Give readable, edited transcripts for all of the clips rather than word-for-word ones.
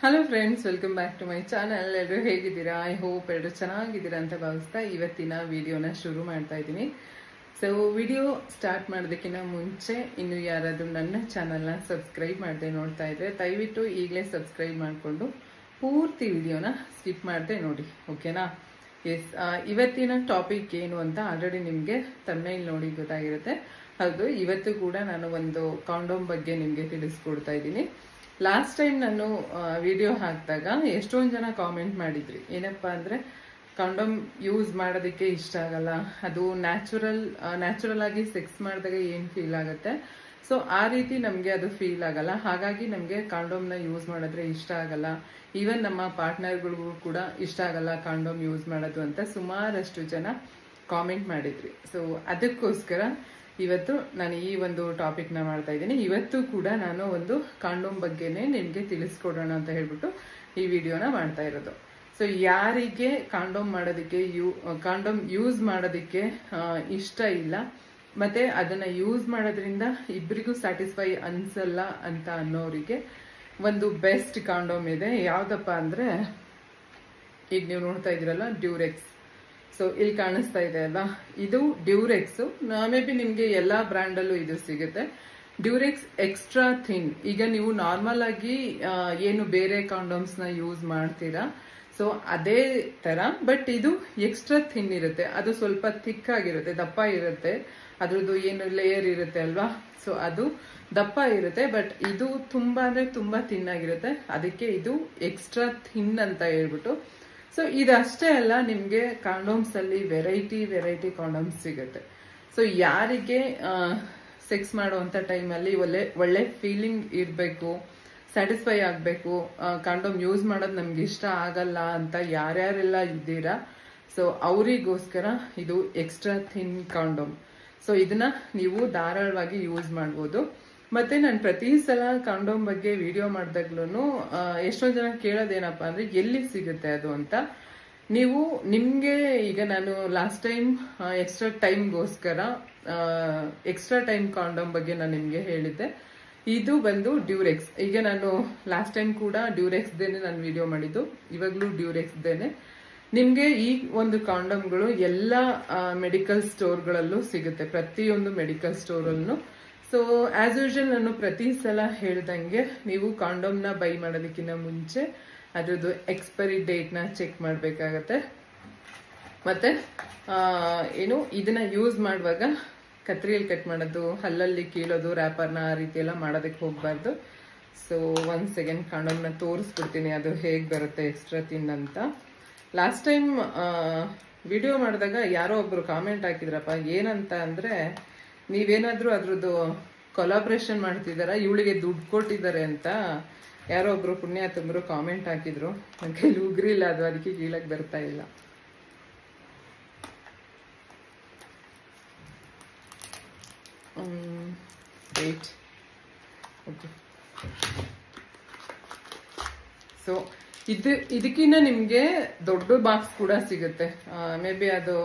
Hello friends, welcome back to my channel. ಎಲ್ಲರೂ ಹೇಗಿದ್ದೀರಾ? I hope ಎಲ್ಲರೂ ಚೆನ್ನಾಗಿದ್ದೀರಾ ಅಂತ ಭಾವಿಸ್ತಾ ಇವತ್ತಿನ ವಿಡಿಯೋನ ಶುರು ಮಾಡ್ತಾ ಇದ್ದೀನಿ. ಸೊ ವಿಡಿಯೋ ಸ್ಟಾರ್ಟ್ ಮಾಡೋದಕ್ಕಿಂತ ಮುಂಚೆ ಇನ್ನು ಯಾರಾದರೂ ನನ್ನ ಚಾನಲ್ನ ಸಬ್ಸ್ಕ್ರೈಬ್ ಮಾಡದೆ ನೋಡ್ತಾ ಇದ್ರೆ ದಯವಿಟ್ಟು ಈಗಲೇ ಸಬ್ಸ್ಕ್ರೈಬ್ ಮಾಡಿಕೊಂಡು ಪೂರ್ತಿ ವಿಡಿಯೋನ ಸ್ಕಿಪ್ ಮಾಡದೆ ನೋಡಿ, ಓಕೆನಾ? ಎಸ್, ಇವತ್ತಿನ ಟಾಪಿಕ್ ಏನು ಅಂತ ಆಲ್ರೆಡಿ ನಿಮಗೆ ಥಂಬ್ನೈಲ್ ನೋಡಿ ಗೊತ್ತಾಗಿರುತ್ತೆ. ಹೌದು, ಇವತ್ತು ಕೂಡ ನಾನು ಒಂದು ಕಾಂಡೋಮ್ ಬಗ್ಗೆ ನಿಮಗೆ ತಿಳಿಸ್ಕೊಡ್ತಾ ಇದ್ದೀನಿ. ಲಾಸ್ಟ್ ಟೈಮ್ ನಾನು ವಿಡಿಯೋ ಹಾಕಿದಾಗ ಎಷ್ಟೊಂದು ಜನ ಕಾಮೆಂಟ್ ಮಾಡಿದ್ರಿ, ಏನಪ್ಪಾ ಅಂದರೆ ಕಾಂಡೋಮ್ ಯೂಸ್ ಮಾಡೋದಕ್ಕೆ ಇಷ್ಟ ಆಗಲ್ಲ, ಅದು ನ್ಯಾಚುರಲ್ ಆಗಿ ಸೆಕ್ಸ್ ಮಾಡಿದಾಗ ಏನು ಫೀಲ್ ಆಗುತ್ತೆ, ಸೊ ಆ ರೀತಿ ನಮಗೆ ಅದು ಫೀಲ್ ಆಗಲ್ಲ, ಹಾಗಾಗಿ ನಮಗೆ ಕಾಂಡೋಮ್ನ ಯೂಸ್ ಮಾಡಿದ್ರೆ ಇಷ್ಟ ಆಗಲ್ಲ, ಈವನ್ ನಮ್ಮ ಪಾರ್ಟ್ನರ್ಗಳಿಗೂ ಕೂಡ ಇಷ್ಟ ಆಗಲ್ಲ ಕಾಂಡೋಮ್ ಯೂಸ್ ಮಾಡೋದು ಅಂತ ಸುಮಾರಷ್ಟು ಜನ ಕಾಮೆಂಟ್ ಮಾಡಿದ್ರಿ. ಸೊ ಅದಕ್ಕೋಸ್ಕರ ಇವತ್ತು ನಾನು ಈ ಒಂದು ಟಾಪಿಕ್ನ ಮಾಡ್ತಾ ಇದ್ದೀನಿ. ಇವತ್ತು ಕೂಡ ನಾನು ಒಂದು ಕಾಂಡೋಮ್ ಬಗ್ಗೆನೇ ನಿಮಗೆ ತಿಳಿಸ್ಕೊಡೋಣ ಅಂತ ಹೇಳ್ಬಿಟ್ಟು ಈ ವಿಡಿಯೋನ ಮಾಡ್ತಾ ಇರೋದು. ಸೊ ಯಾರಿಗೆ ಕಾಂಡೋಮ್ ಯೂಸ್ ಮಾಡೋದಕ್ಕೆ ಇಷ್ಟ ಇಲ್ಲ ಮತ್ತೆ ಅದನ್ನ ಯೂಸ್ ಮಾಡೋದ್ರಿಂದ ಇಬ್ಬರಿಗೂ ಸ್ಯಾಟಿಸ್ಫೈ ಅನ್ಸಲ್ಲ ಅಂತ ಅನ್ನೋರಿಗೆ ಒಂದು ಬೆಸ್ಟ್ ಕಾಂಡೋಮ್ ಇದೆ. ಯಾವ್ದಪ್ಪ ಅಂದ್ರೆ ಈಗ ನೀವು ನೋಡ್ತಾ ಇದ್ದೀರಲ್ಲ, ಡ್ಯೂರೆಕ್ಸ್. ಸೊ ಇಲ್ಲಿ ಕಾಣಿಸ್ತಾ ಇದೆ ಅಲ್ವಾ, ಇದು ಡ್ಯೂರೆಕ್ಸ್. ಮೇ ಬಿ ನಿಮ್ಗೆ ಎಲ್ಲಾ ಬ್ರ್ಯಾಂಡ್ ಅಲ್ಲೂ ಇದು ಸಿಗುತ್ತೆ. Durex extra thin. ಈಗ ನೀವು ನಾರ್ಮಲ್ ಆಗಿ ಏನು ಬೇರೆ ಕಾಂಡೋಮ್ಸ್ ನ ಯೂಸ್ ಮಾಡ್ತೀರಾ, ಸೊ ಅದೇ ತರ, ಬಟ್ ಇದು ಎಕ್ಸ್ಟ್ರಾ ಥಿನ್ ಇರುತ್ತೆ. ಅದು ಸ್ವಲ್ಪ ಥಿಕ್ ಆಗಿರುತ್ತೆ, ದಪ್ಪ ಇರುತ್ತೆ. ಅದ್ರದ್ದು ಏನು ಲೇಯರ್ ಇರುತ್ತೆ ಅಲ್ವಾ, ಸೊ ಅದು ದಪ್ಪ ಇರುತ್ತೆ. ಬಟ್ ಇದು ತುಂಬಾ ಅಂದ್ರೆ ತುಂಬಾ ಥಿನ್ ಆಗಿರುತ್ತೆ. ಅದಕ್ಕೆ ಇದು ಎಕ್ಸ್ಟ್ರಾ ಥಿನ್ ಅಂತ ಹೇಳ್ಬಿಟ್ಟು. ಸೊ ಇದಷ್ಟೇ ಅಲ್ಲ, ನಿಮ್ಗೆ ಕಾಂಡೋಮ್ಸ್ ಅಲ್ಲಿ ವೆರೈಟಿ ಕಾಂಡೋಮ್ಸ್ ಸಿಗುತ್ತೆ. ಸೊ ಯಾರಿಗೆ ಸೆಕ್ಸ್ ಮಾಡುವಂತ ಟೈಮಲ್ಲಿ ಒಳ್ಳೆ ಫೀಲಿಂಗ್ ಇರಬೇಕು, ಸ್ಯಾಟಿಸ್ಫೈ ಆಗಬೇಕು, ಕಾಂಡೋಮ್ ಯೂಸ್ ಮಾಡೋದು ನಮ್ಗೆ ಇಷ್ಟ ಆಗಲ್ಲ ಅಂತ ಯಾರ್ಯಾರೆಲ್ಲ ಇದ್ದೀರಾ, ಸೊ ಅವರಿಗೋಸ್ಕರ ಇದು ಎಕ್ಸ್ಟ್ರಾ ಥಿನ್ ಕಾಂಡೋಮ್. ಸೊ ಇದನ್ನ ನೀವು ಧಾರಾಳವಾಗಿ ಯೂಸ್ ಮಾಡ್ಬೋದು. ಮತ್ತೆ ನಾನು ಪ್ರತಿ ಸಲ ಕಾಂಡೋಮ್ ಬಗ್ಗೆ ವಿಡಿಯೋ ಮಾಡಿದಾಗ್ಲೂ ಎಷ್ಟೊಂದು ಜನ ಕೇಳೋದೇನಪ್ಪ ಅಂದ್ರೆ ಎಲ್ಲಿ ಸಿಗುತ್ತೆ ಅದು ಅಂತ. ನೀವು ನಿಮ್ಗೆ ಈಗ ನಾನು last time extra time condom ಬಗ್ಗೆ ನಾನು ನಿಮ್ಗೆ ಹೇಳಿದ್ದೆ. ಇದು ಬಂದು ಡ್ಯೂರೆಕ್ಸ್. ಈಗ ನಾನು ಲಾಸ್ಟ್ ಟೈಮ್ ಕೂಡ ಡ್ಯೂರೆಕ್ಸ್ ದೇನೆ ನಾನು ವಿಡಿಯೋ ಮಾಡಿದ್ದು, ಇವಾಗ್ಲೂ ಡ್ಯೂರೆಕ್ಸ್ ದೇನೆ. ನಿಮ್ಗೆ ಈ ಒಂದು ಕಾಂಡೋಮ್ಗಳು ಎಲ್ಲ ಮೆಡಿಕಲ್ ಸ್ಟೋರ್ಗಳಲ್ಲೂ ಸಿಗುತ್ತೆ, ಪ್ರತಿಯೊಂದು ಮೆಡಿಕಲ್ ಸ್ಟೋರಲ್ಲೂ. ಸೊ ಆಸ್ ಯೂಶುವಲ್ ನಾನು ಪ್ರತಿ ಸಲ ಹೇಳ್ದಂಗೆ ನೀವು ಕಾಂಡೋಮ್ನ ಬೈ ಮಾಡೋದಕ್ಕಿಂತ ಮುಂಚೆ ಅದ್ರದ್ದು ಎಕ್ಸ್ಪೈರಿ ಡೇಟ್ನ ಚೆಕ್ ಮಾಡಬೇಕಾಗತ್ತೆ. ಮತ್ತೆ ಇದನ್ನ ಯೂಸ್ ಮಾಡುವಾಗ ಕತ್ರಿಯಲ್ಲಿ ಕಟ್ ಮಾಡೋದು, ಹಲ್ಲಲ್ಲಿ ಕೀಳೋದು, ರ್ಯಾಪರ್ನ ಆ ರೀತಿ ಎಲ್ಲ ಮಾಡೋದಕ್ಕೆ ಹೋಗ್ಬಾರ್ದು. ಸೊ 1 ಸೆಕೆಂಡ್ ಕಾಂಡೋಮ್ನ ತೋರಿಸ್ಬಿಡ್ತೀನಿ ಅದು ಹೇಗೆ ಬರುತ್ತೆ ಎಕ್ಸ್ಟ್ರಾ ಥಿನ್ ಅಂತ. ಲಾಸ್ಟ್ ಟೈಮ್ ವಿಡಿಯೋ ಮಾಡಿದಾಗ ಯಾರೋ ಒಬ್ರು ಕಾಮೆಂಟ್ ಹಾಕಿದ್ರಪ್ಪ, ಏನಂತ ಅಂದ್ರೆ ನೀವೇನಾದ್ರೂ ಅದ್ರದ್ದು ಕೊಲಾಬ್ರೇಷನ್ ಮಾಡ್ತಿದಾರ, ಇವಳಿಗೆ ದುಡ್ಡು ಕೊಟ್ಟಿದ್ದಾರೆ ಅಂತ ಯಾರೋ ಒಬ್ರು ಪುಣ್ಯಾತಂಬರು ಕಾಮೆಂಟ್ ಹಾಕಿದ್ರು. ನನ್ನ ಕೈಲಿ ಉಗ್ರಿ ಇಲ್ಲ, ಅದು ಅದಕ್ಕೆ ಕೀಳಕ್ ಬರ್ತಾ ಇಲ್ಲ. ಓಕೆ, ಸೊ ಇದಕ್ಕಿಂತ ನಿಮ್ಗೆ ದೊಡ್ಡ ಬಾಕ್ಸ್ ಕೂಡ ಸಿಗುತ್ತೆ. ಮೇ ಬಿ ಅದು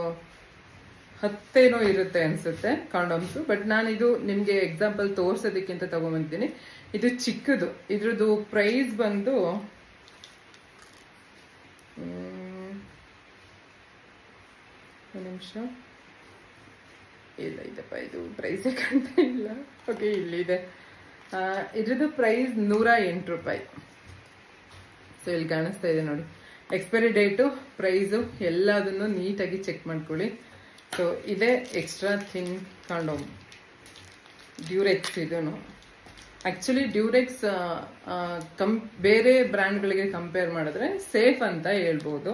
10 ಇರುತ್ತೆ ಅನ್ಸುತ್ತೆ ಕಾಂಡೋಮ್ಸ್. ಬಟ್ ನಾನು ಇದು ನಿಮ್ಗೆ ಎಕ್ಸಾಂಪಲ್ ತೋರ್ಸೋದಕ್ಕಿಂತ ತಗೊಂಡ್ಬಂದಿದ್ದೀನಿ. ಇದು ಚಿಕ್ಕದು. ಇದ್ರದ್ದು ಪ್ರೈಸ್ ಬಂದು ನಿಮಿಷ ಇಲ್ಲ ಇದಪ್ಪ, ಇದು ಪ್ರೈಸೇ ಕಾಣ್ತಾ ಇಲ್ಲ. ಓಕೆ, ಇಲ್ಲಿದೆ. ಇದ್ರದ್ದು ಪ್ರೈಸ್ 108 ರೂಪಾಯಿ. ಸೊ ಇಲ್ಲಿ ಕಾಣಿಸ್ತಾ ಇದೆ ನೋಡಿ, ಎಕ್ಸ್ಪೈರಿ ಡೇಟು, ಪ್ರೈಸು ಎಲ್ಲದನ್ನು ನೀಟಾಗಿ ಚೆಕ್ ಮಾಡ್ಕೊಳ್ಳಿ. ಸೊ ಇದೇ ಎಕ್ಸ್ಟ್ರಾ ಥಿನ್ ಕಾಂಡೋಮ್ ಡ್ಯೂರೆಕ್ಸ್. ಇದನ್ನು ಆಕ್ಚುಲಿ ಡ್ಯೂರೆಕ್ಸ್ ಬೇರೆ ಬ್ರ್ಯಾಂಡ್ಗಳಿಗೆ ಕಂಪೇರ್ ಮಾಡಿದ್ರೆ ಸೇಫ್ ಅಂತ ಹೇಳ್ಬೋದು.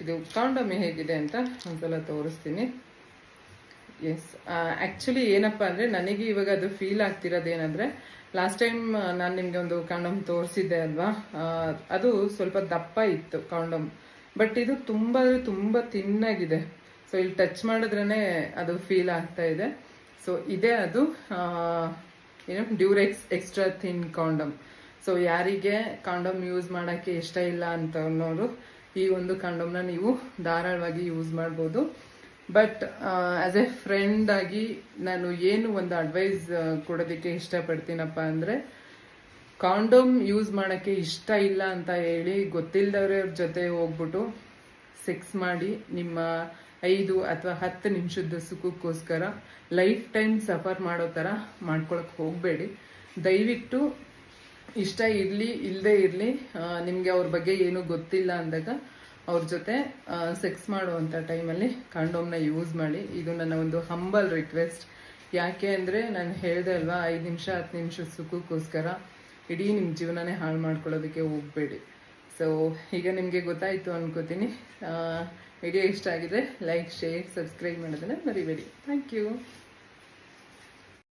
ಇದು ಕಾಂಡೋಮ್ ಹೇಗಿದೆ ಅಂತ ಒಂದ್ಸಲ ತೋರಿಸ್ತೀನಿ. ಎಸ್, ಆಕ್ಚುಲಿ ಏನಪ್ಪ ಅಂದ್ರೆ ನನಗೆ ಇವಾಗ ಅದು ಫೀಲ್ ಆಗ್ತಿರೋದೇನಂದ್ರೆ, ಲಾಸ್ಟ್ ಟೈಮ್ ನಾನು ನಿಮ್ಗೆ ಒಂದು ಕಾಂಡೋಮ್ ತೋರಿಸಿದ್ದೆ ಅಲ್ವಾ, ಅದು ಸ್ವಲ್ಪ ದಪ್ಪ ಇತ್ತು ಕಾಂಡೋಮ್. ಬಟ್ ಇದು ತುಂಬಾ ತಿನ್ನಾಗಿದೆ. ಸೊ ಇಲ್ಲಿ ಟಚ್ ಮಾಡಿದ್ರೇನೆ ಅದು ಫೀಲ್ ಆಗ್ತಾ ಇದೆ. ಸೊ ಇದೇ ಅದು Durex extra thin condom. So ಯಾರಿಗೆ ಕಾಂಡೋಮ್ ಯೂಸ್ ಮಾಡೋಕ್ಕೆ ಇಷ್ಟ ಇಲ್ಲ ಅಂತ ಅನ್ನೋರು ಈ ಒಂದು ಕಾಂಡೋಮ್ನ ನೀವು ಧಾರಾಳವಾಗಿ ಯೂಸ್ ಮಾಡ್ಬೋದು. ಬಟ್ ಆಸ್ ಎ ಫ್ರೆಂಡ್ ಆಗಿ ನಾನು ಏನು ಒಂದು ಅಡ್ವೈಸ್ ಕೊಡೋದಕ್ಕೆ ಇಷ್ಟಪಡ್ತೀನಪ್ಪ ಅಂದರೆ, ಕಾಂಡೋಮ್ ಯೂಸ್ ಮಾಡೋಕ್ಕೆ ಇಷ್ಟ ಇಲ್ಲ ಅಂತ ಹೇಳಿ ಗೊತ್ತಿಲ್ಲದವ್ರ ಜೊತೆ ಹೋಗ್ಬಿಟ್ಟು ಸೆಕ್ಸ್ ಮಾಡಿ ನಿಮ್ಮ 5 ಅಥವಾ 10 ನಿಮಿಷದ ಸುಖಕ್ಕೋಸ್ಕರ ಲೈಫ್ ಟೈಮ್ ಸಫರ್ ಮಾಡೋ ಥರ ಮಾಡ್ಕೊಳಕ್ಕೆ ಹೋಗಬೇಡಿ. ದಯವಿಟ್ಟು ಇಷ್ಟ ಇರಲಿ ಇಲ್ಲದೆ ಇರಲಿ, ನಿಮಗೆ ಅವ್ರ ಬಗ್ಗೆ ಏನೂ ಗೊತ್ತಿಲ್ಲ ಅಂದಾಗ ಅವ್ರ ಜೊತೆ ಸೆಕ್ಸ್ ಮಾಡುವಂಥ ಟೈಮಲ್ಲಿ ಕಾಂಡೋಮ್ನ ಯೂಸ್ ಮಾಡಿ. ಇದು ನನ್ನ ಒಂದು ಹಂಬಲ್ ರಿಕ್ವೆಸ್ಟ್. ಯಾಕೆ ಅಂದರೆ ನಾನು ಹೇಳಿದೆ ಅಲ್ವಾ, 5 ನಿಮಿಷ 10 ನಿಮಿಷ ಸುಖಕ್ಕೋಸ್ಕರ ಇಡೀ ನಿಮ್ಮ ಜೀವನನೇ ಹಾಳು ಮಾಡ್ಕೊಳ್ಳೋದಕ್ಕೆ ಹೋಗಬೇಡಿ. ಸೊ ಈಗ ನಿಮಗೆ ಗೊತ್ತಾಯಿತು ಅನ್ಕೋತೀನಿ. ವಿಡಿಯೋ ಇಷ್ಟ ಆಗಿದೆ ಲೈಕ್, ಶೇರ್, ಸಬ್ಸ್ಕ್ರೈಬ್ ಮಾಡೋದನ್ನು ಮರಿಬೇಡಿ. Thank you.